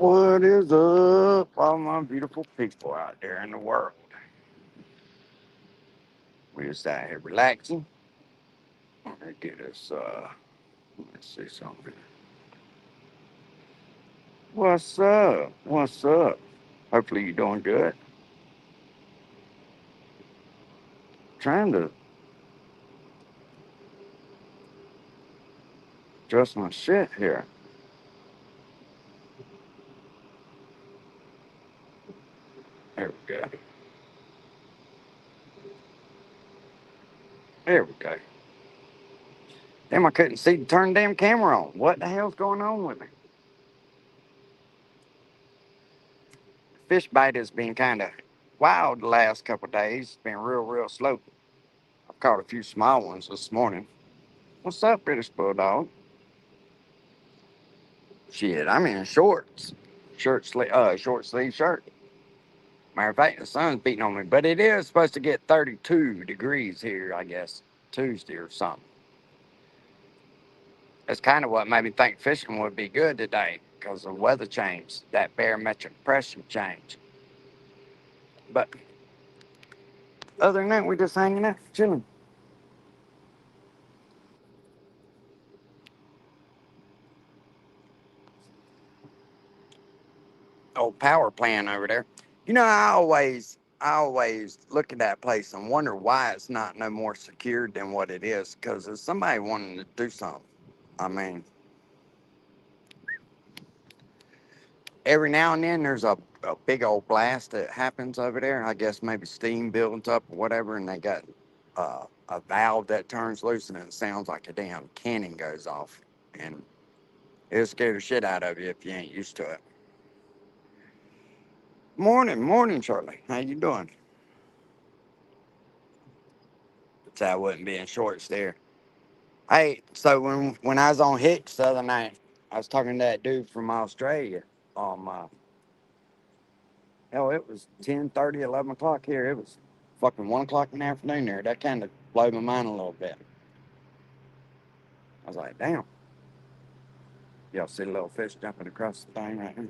What is up, all my beautiful people out there in the world? We just out here relaxing. I'm gonna get us, let's see something. What's up? What's up? Hopefully you're doing good. Trying to adjust my shit here. There we go. There we go. Damn, I couldn't see to turn the damn camera on. What the hell's going on with me? Fish bite has been kind of wild the last couple of days. It's been real slow. I've caught a few small ones this morning. What's up, British Bulldog? Shit, I'm in shorts. Short sleeve shirt. Matter of fact, the sun's beating on me, but it is supposed to get 32 degrees here, I guess, Tuesday or something. That's kind of what made me think fishing would be good today, because the weather changed, that barometric pressure change. But other than that, we just hanging out, chilling. Old power plant over there. You know, I always look at that place and wonder why it's not no more secured than what it is. Because there's somebody wanting to do something. I mean, every now and then there's a big old blast that happens over there. I guess maybe steam builds up or whatever, and they got a valve that turns loose, and it sounds like a damn cannon goes off, and it'll scare the shit out of you if you ain't used to it. Morning, Charlie. How you doing? So I wouldn't be in shorts there. Hey, so when I was on Hicks the other night, I was talking to that dude from Australia. Hell, it was 10:30, 11 o'clock here. It was fucking 1 o'clock in the afternoon there. That kind of blew my mind a little bit. I was like, damn. Y'all see the little fish jumping across the thing right here?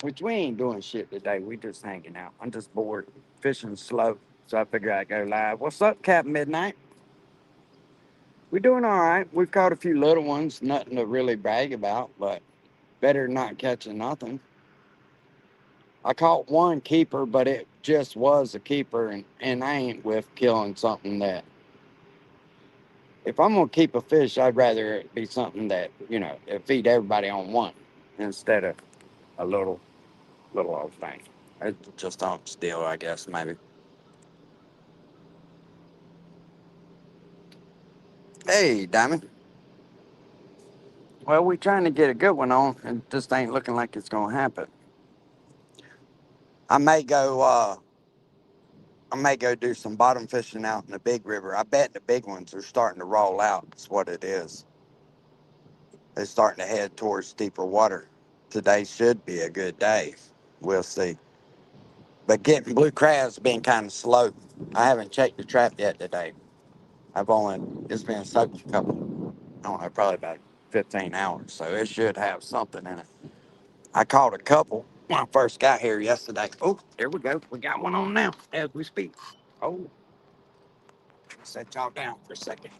Which we ain't doing shit today. We just hanging out. I'm just bored. Fishing slow. So I figured I'd go live. What's up, Captain Midnight? We doing all right. We've caught a few little ones. Nothing to really brag about, but better than not catching nothing. I caught one keeper, but it just was a keeper, and I ain't with killing something that, if I'm gonna keep a fish, I'd rather it be something that, it feed everybody on one instead of a little old thing. It's just on still, I guess, maybe. Hey, Diamond. Well, we trying to get a good one on, and just ain't looking like it's gonna happen. I may go. I may go do some bottom fishing out in the big river. I bet the big ones are starting to roll out. That's what it is. They're starting to head towards deeper water. Today should be a good day. We'll see. But getting blue crab's been kind of slow. I haven't checked the trap yet today. It's been soaked a couple, I don't know, probably about 15 hours. So it should have something in it. I caught a couple when I first got here yesterday. Oh, there we go. We got one on now as we speak. Oh, set y'all down for a second.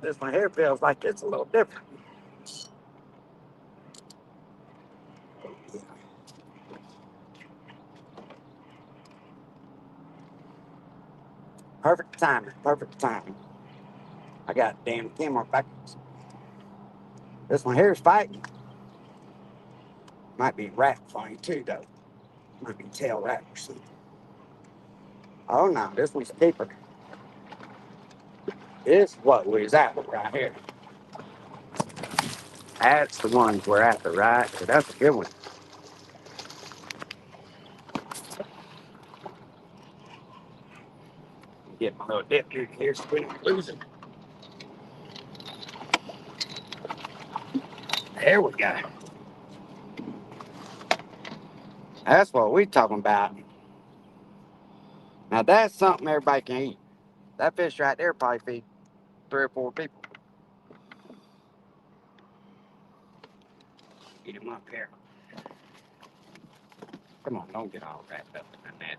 This my hair feels like it's a little different. Perfect timing. Perfect timing. I got damn camera back. This one here's fighting. Might be rat funny too, though. Might be tail rat or something. Oh no, this one's a keeper. This is what we was after right here. That's the ones we're after, right? So that's a good one. Get my little dip here so we don't lose it. There we go. That's what we talking about. Now that's something everybody can eat. That fish right there probably feed 3 or 4 people. Eat them up here. Come on, don't get all wrapped up in the net.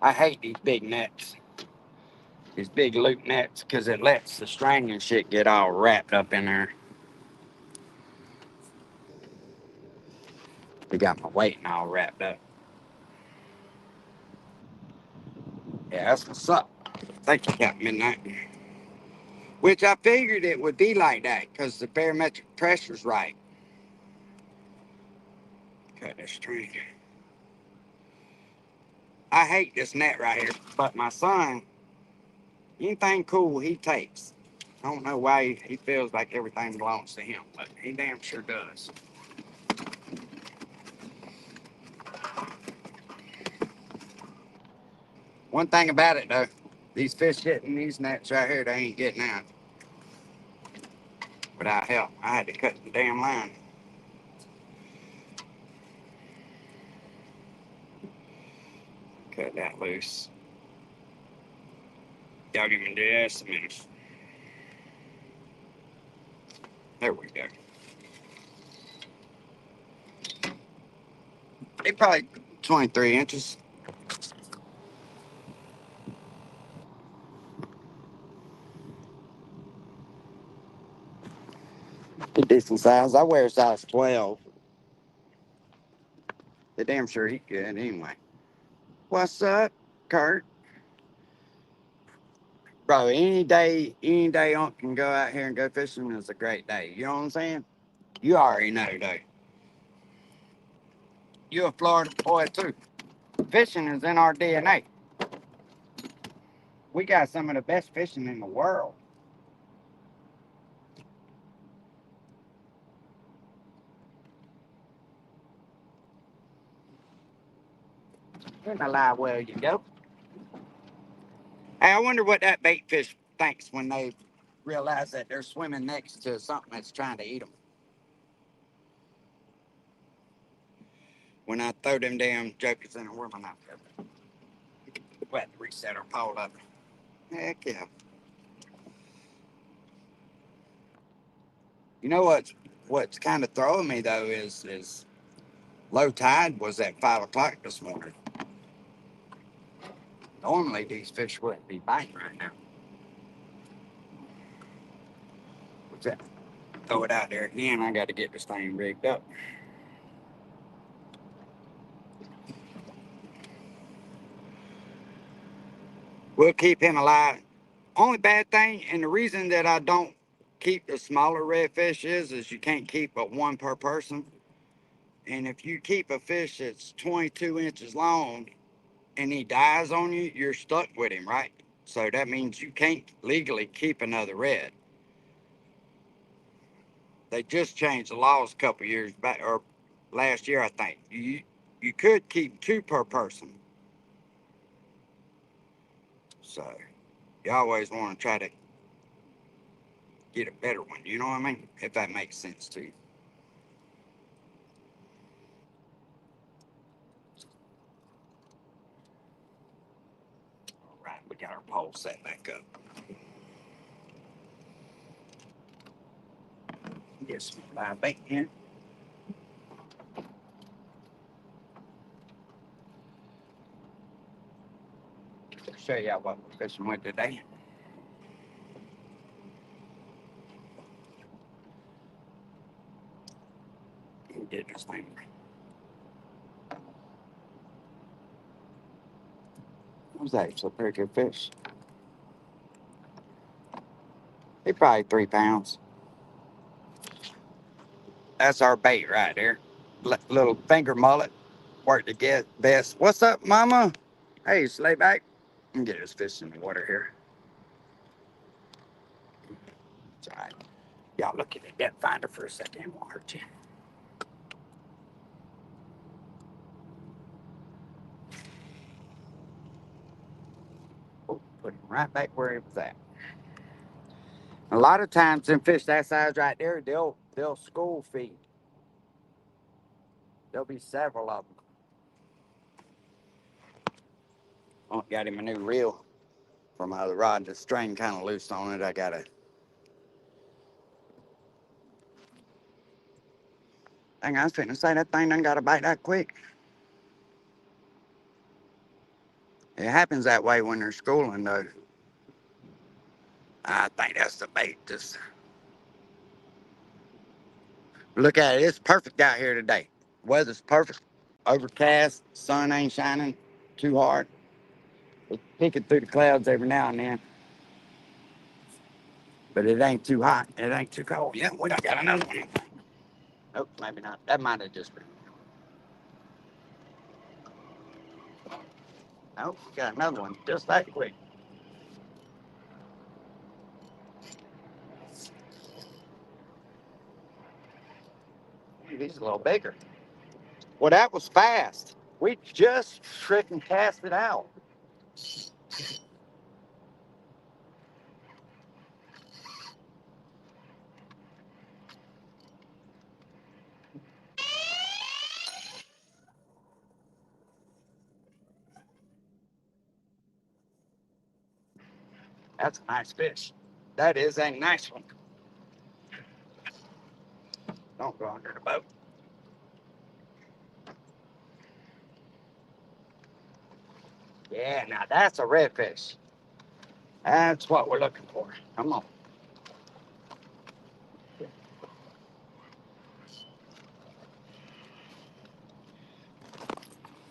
I hate these big nets, these big loop nets, because it lets the string and shit get all wrapped up in there. They got my weight all wrapped up. Yeah, that's what's up. Thank you, Captain Midnight. Which I figured it would be like that, because the barometric pressure's right. Cut this string. I hate this net right here, but my son, anything cool he takes. I don't know why he feels like everything belongs to him, but he damn sure does. One thing about it though, these fish getting these nets right here, they ain't getting out without help. I had to cut the damn line. Cut that loose. Y'all even do this a minute. There we go. They probably 23 inches. A decent size. I wear a size 12. They damn sure eat good anyway. What's up, Kurt? Bro, any day on can go out here and go fishing is a great day. You know what I'm saying? You already know, though. You a Florida boy too. Fishing is in our DNA. We got some of the best fishing in the world. In the live well you go. Hey, I wonder what that bait fish thinks when they realize that they're swimming next to something that's trying to eat them. When I throw them damn jokers in the where my knife go. We have to reset our pole up. Heck yeah. You know what's kind of throwing me though is low tide was at 5 o'clock this morning. Normally these fish wouldn't be biting right now. What's that? Throw it out there again. I got to get this thing rigged up. We'll keep him alive. Only bad thing, and the reason that I don't keep the smaller redfish is you can't keep but one per person. And if you keep a fish that's 22 inches long and he dies on you, you're stuck with him, right? So that means you can't legally keep another red. They just changed the laws a couple years back, or last year, I think. You could keep two per person. So you always want to try to get a better one. You know what I mean? If that makes sense to you. All right, we got our pole set back up. Get some live bait in. Show y'all what we're fishing with today. Get this thing. What was that? It's a pretty good fish. He probably 3 pounds. That's our bait right there. Little finger mullet. Work to get best. What's up, mama? Hey, slay back. Let me get this fish in the water here. It's all right. Y'all look at the depth finder for a second. It won't hurt you. Oh, put him right back where he was at. A lot of times, them fish that size right there, they'll school feed. There'll be several of them. Oh, got him a new reel for my other rod. The string kind of loose on it. I gotta. Dang, I was finna say that thing done got to bite that quick. It happens that way when they're schooling, though. I think that's the bait. Just look at it. It's perfect out here today. Weather's perfect. Overcast. Sun ain't shining too hard. It's peeking through the clouds every now and then. But it ain't too hot. It ain't too cold. Yeah, we don't got another one. Oh, maybe not. That might have just been. Oh, got another one. Just that quick. He's a little bigger. Well, that was fast. We just freaking cast it out. That's a nice fish. That is a nice one. Don't go under the boat. Yeah, now that's a redfish. That's what we're looking for. Come on.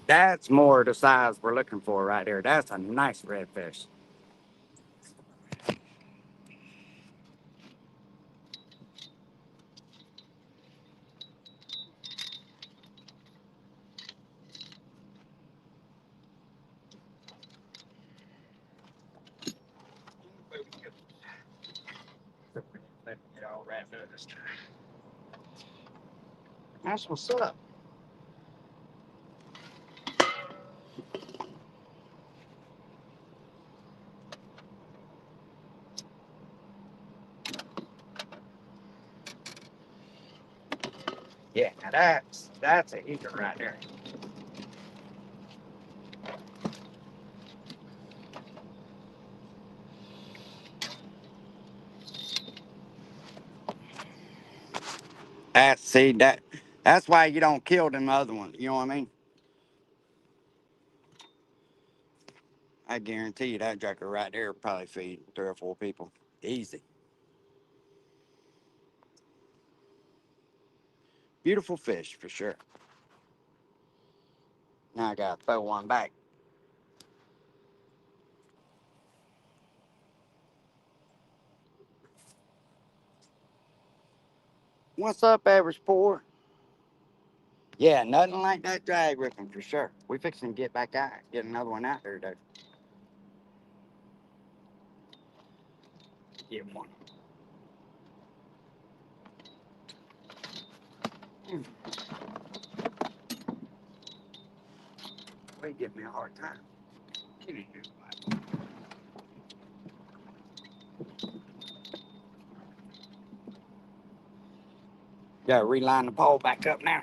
That's more the size we're looking for right there. That's a nice redfish. Let me get all wrapped up this time. That's what's up. Yeah, now that's a eater right there. That's why you don't kill them other ones. You know what I mean? I guarantee you that jacker right there will probably feed 3 or 4 people. Easy. Beautiful fish for sure. Now I gotta throw one back. What's up, average poor? Yeah, nothing like that drag ripping for sure. We fixing to get back out, get another one out there though. Get one. Mm, They give me a hard time. Get in here, bud. Gotta reline the pole back up now.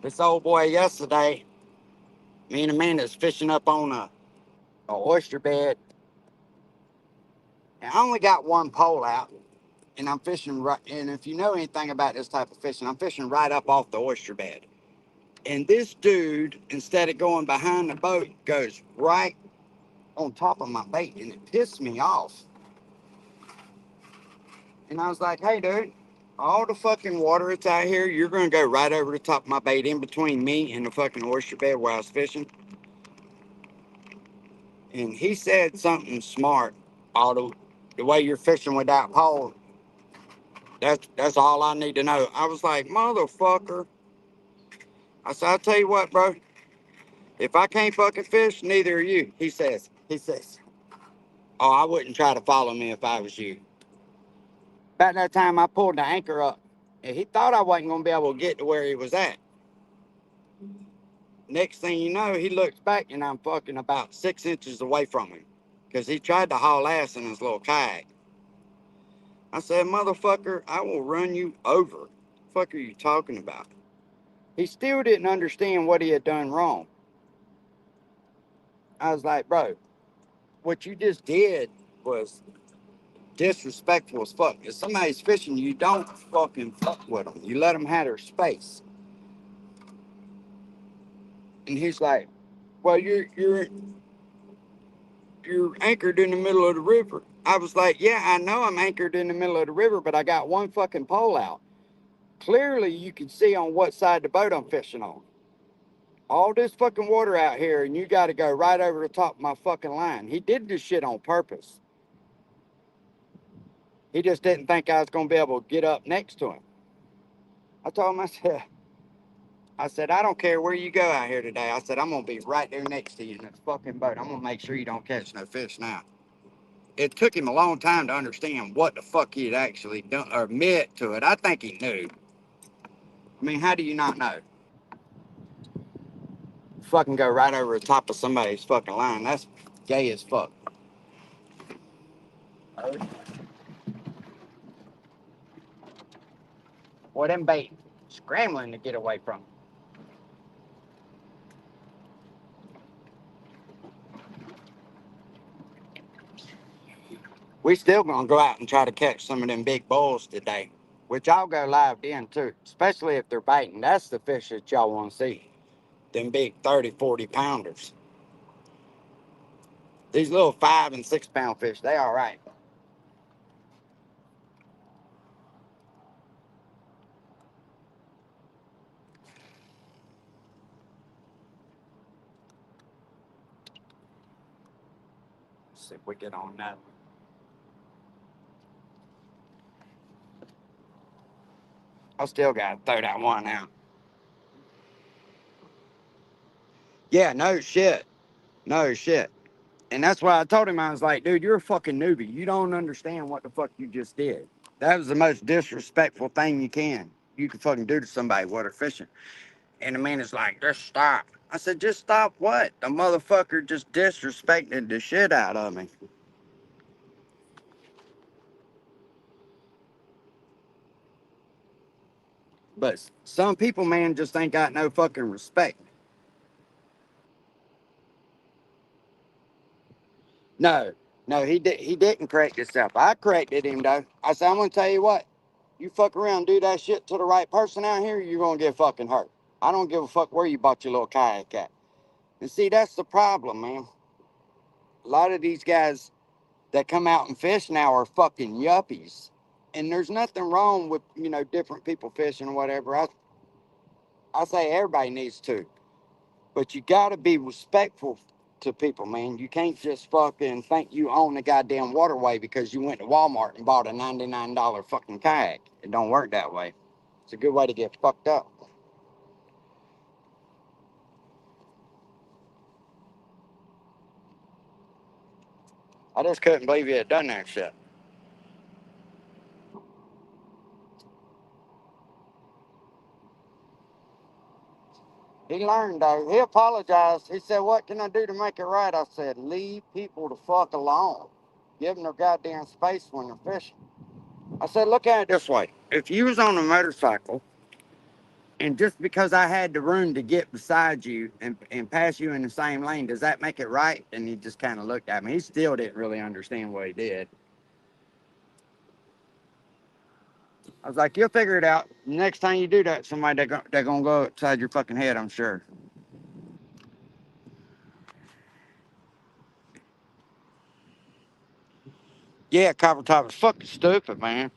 This old boy yesterday, me and Amanda's fishing up on a oyster bed. And I only got one pole out, and I'm fishing right. And if you know anything about this type of fishing, I'm fishing right up off the oyster bed. And this dude, instead of going behind the boat, goes right on top of my bait, and it pissed me off. And I was like, "Hey, dude, all the fucking water that's out here, you're gonna go right over the top of my bait, in between me and the fucking oyster bed where I was fishing." And he said something smart. All the way you're fishing without pole. That's all I need to know. I was like, "Motherfucker." I said, "I'll tell you what, bro. If I can't fucking fish, neither are you." He says, "Oh, I wouldn't try to follow me if I was you." About that time, I pulled the anchor up, and he thought I wasn't gonna be able to get to where he was at. Next thing you know, he looks back, and I'm fucking about 6 inches away from him, because he tried to haul ass in his little kayak. I said, "Motherfucker, I will run you over. What the fuck are you talking about?" He still didn't understand what he had done wrong. I was like, bro, what you just did was disrespectful as fuck. If somebody's fishing, you don't fucking fuck with them. You let them have their space. And he's like, well, you're anchored in the middle of the river. I was like, yeah, I know I'm anchored in the middle of the river, but I got one fucking pole out. Clearly, you can see on what side of the boat I'm fishing on. All this fucking water out here, and you got to go right over the top of my fucking line. He did this shit on purpose. He just didn't think I was going to be able to get up next to him. I told him, I said, I don't care where you go out here today. I said, I'm going to be right there next to you in this fucking boat. I'm going to make sure you don't catch no fish now. It took him a long time to understand what the fuck he had actually done or admit to it. I think he knew. I mean, how do you not know? Fucking go right over the top of somebody's fucking line. That's gay as fuck. Boy, them bait scrambling to get away from him. We still gonna go out and try to catch some of them big bulls today, which I'll go live then too, especially if they're biting. That's the fish that y'all want to see. Them big 30, 40 pounders. These little 5 and 6 pound fish, they all right. Let's see if we get on that. I still gotta throw that one out. Yeah, no shit. No shit. And that's why I told him, I was like, dude, you're a fucking newbie. You don't understand what the fuck you just did. That was the most disrespectful thing you can fucking do to somebody while they're fishing. And the man is like, just stop. I said, just stop what? The motherfucker just disrespected the shit out of me. But some people, man, just ain't got no fucking respect. No, no, he didn't correct himself. I corrected him though. I said, I'm gonna tell you what, you fuck around, do that shit to the right person out here, you're gonna get fucking hurt. I don't give a fuck where you bought your little kayak at. And see, that's the problem, man. A lot of these guys that come out and fish now are fucking yuppies. And there's nothing wrong with, different people fishing or whatever. I say everybody needs to. But you gotta be respectful to people, man. You can't just fucking think you own the goddamn waterway because you went to Walmart and bought a $99 fucking kayak. It don't work that way. It's a good way to get fucked up. I just couldn't believe he had done that shit. He learned though. He apologized. He said, "What can I do to make it right?" I said, "Leave people the fuck alone. Give them their goddamn space when they're fishing." I said, "Look at it this way. If you was on a motorcycle and just because I had the room to get beside you and pass you in the same lane, does that make it right?" And he just kind of looked at me. He still didn't really understand what he did. I was like, "You'll figure it out. Next time you do that, somebody they're gonna go upside your fucking head, I'm sure." Yeah, Copper Top was fucking stupid, man.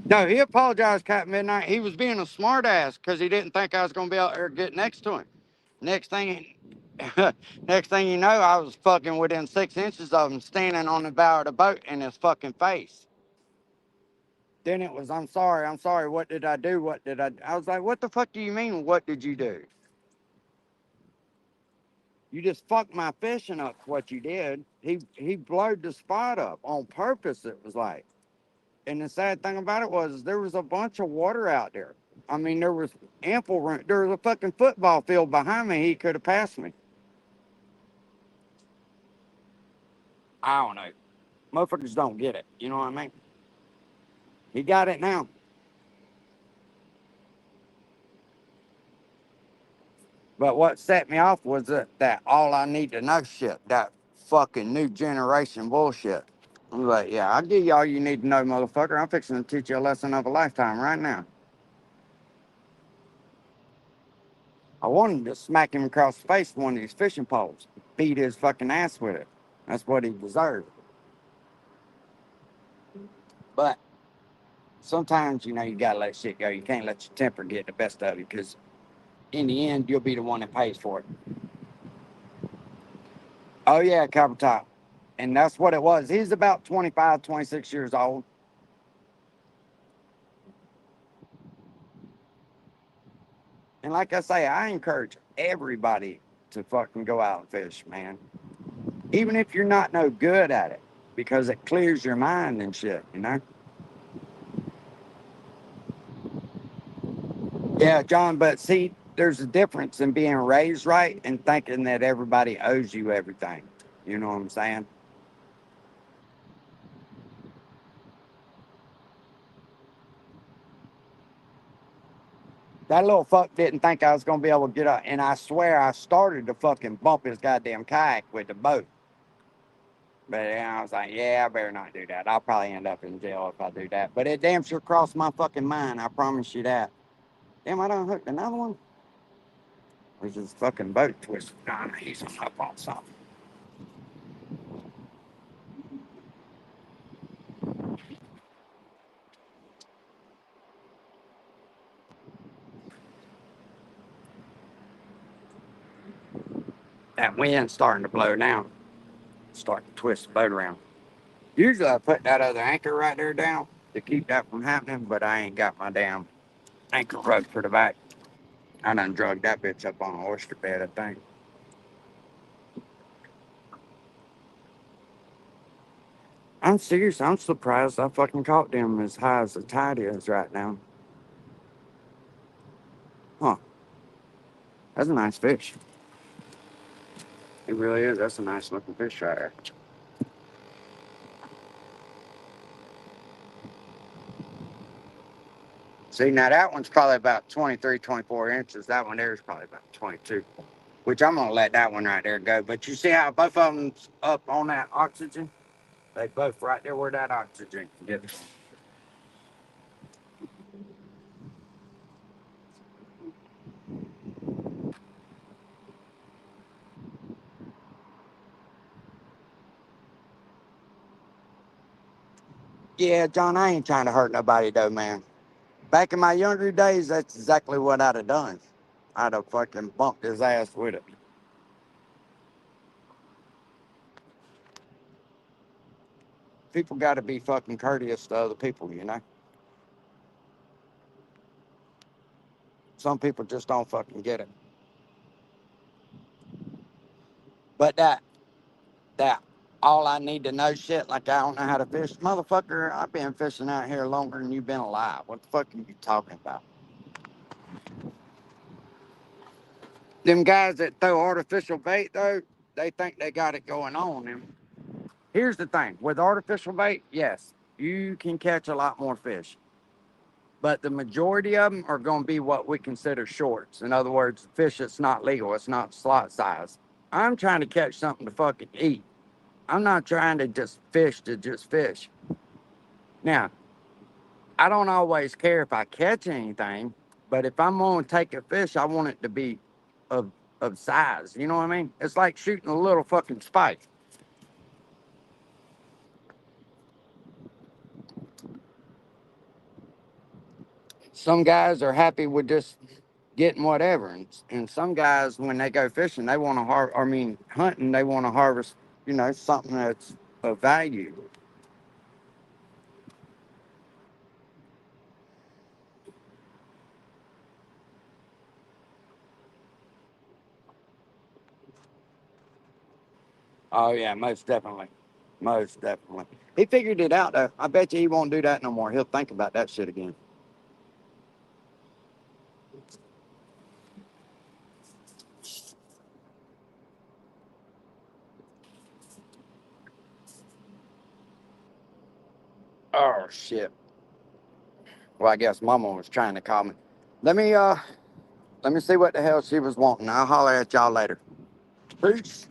No, he apologized, Captain Midnight. He was being a smartass because he didn't think I was gonna be out there get next to him. Next thing, next thing you know, I was fucking within 6 inches of him, standing on the bow of the boat in his fucking face. Then it was, I'm sorry, I'm sorry. What did I do? What did I? I was like, what the fuck do you mean? What did you do? You just fucked my fishing up. What you did? He blowed the spot up on purpose. It was like. And the sad thing about it was there was a bunch of water out there. I mean, there was ample room. There was a fucking football field behind me. He could have passed me. I don't know. Motherfuckers don't get it. You know what I mean? He got it now. But what set me off was that all I need to know shit, that fucking new generation bullshit. I'm like, yeah, I'll give you all you need to know, motherfucker. I'm fixing to teach you a lesson of a lifetime right now. I wanted to smack him across the face with one of these fishing poles, beat his fucking ass with it. That's what he deserved. But sometimes, you gotta let shit go. You can't let your temper get the best of you because in the end, you'll be the one that pays for it. Oh, yeah, Copper Top. And that's what it was. He's about 25, 26 years old. And like I say, I encourage everybody to fucking go out and fish, man. Even if you're not no good at it, because it clears your mind and shit. Yeah, John, but see, there's a difference in being raised right and thinking that everybody owes you everything. You know what I'm saying? That little fuck didn't think I was gonna be able to get up, and I swear I started to fucking bump his goddamn kayak with the boat. But I was like, yeah, I better not do that. I'll probably end up in jail if I do that. But it damn sure crossed my fucking mind. I promise you that. Damn, I done hooked another one. Was his fucking boat twisted? Nah, he's up on something. That wind's starting to blow now. Starting to twist the boat around. Usually I put that other anchor right there down to keep that from happening, but I ain't got my damn anchor rope for the back. I done drug that bitch up on an oyster bed, I think. I'm serious. I'm surprised I fucking caught them as high as the tide is right now. Huh. That's a nice fish. It really is. That's a nice looking fish right there. See, now that one's probably about 23, 24 inches. That one there is probably about 22, which I'm going to let that one right there go. But you see how both of them's up on that oxygen? They both right there where that oxygen gets. Yeah, John, I ain't trying to hurt nobody though, man. Back in my younger days, that's exactly what I'd have done. I'd have fucking bumped his ass with it. People got to be fucking courteous to other people. Some people just don't fucking get it. But that all I need to know shit like I don't know how to fish. Motherfucker, I've been fishing out here longer than you've been alive. What the fuck are you talking about? Them guys that throw artificial bait though, they think they got it going on. And here's the thing, with artificial bait, yes, you can catch a lot more fish. But the majority of them are going to be what we consider shorts. In other words, fish that's not legal, it's not slot size. I'm trying to catch something to fucking eat. I'm not trying to just fish. Now, I don't always care if I catch anything, but if I'm going to take a fish, I want it to be of of size. You know what I mean? It's like shooting a little fucking spike. Some guys are happy with just getting whatever, and some guys when they go fishing, they want to hunting, they want to harvest, something that's of value. Oh yeah, most definitely. Most definitely. He figured it out though. I bet you he won't do that no more. He'll think about that shit again. Oh shit. Well, I guess Mama was trying to call me. Let me Let me see what the hell she was wanting. I'll holler at y'all later. Peace.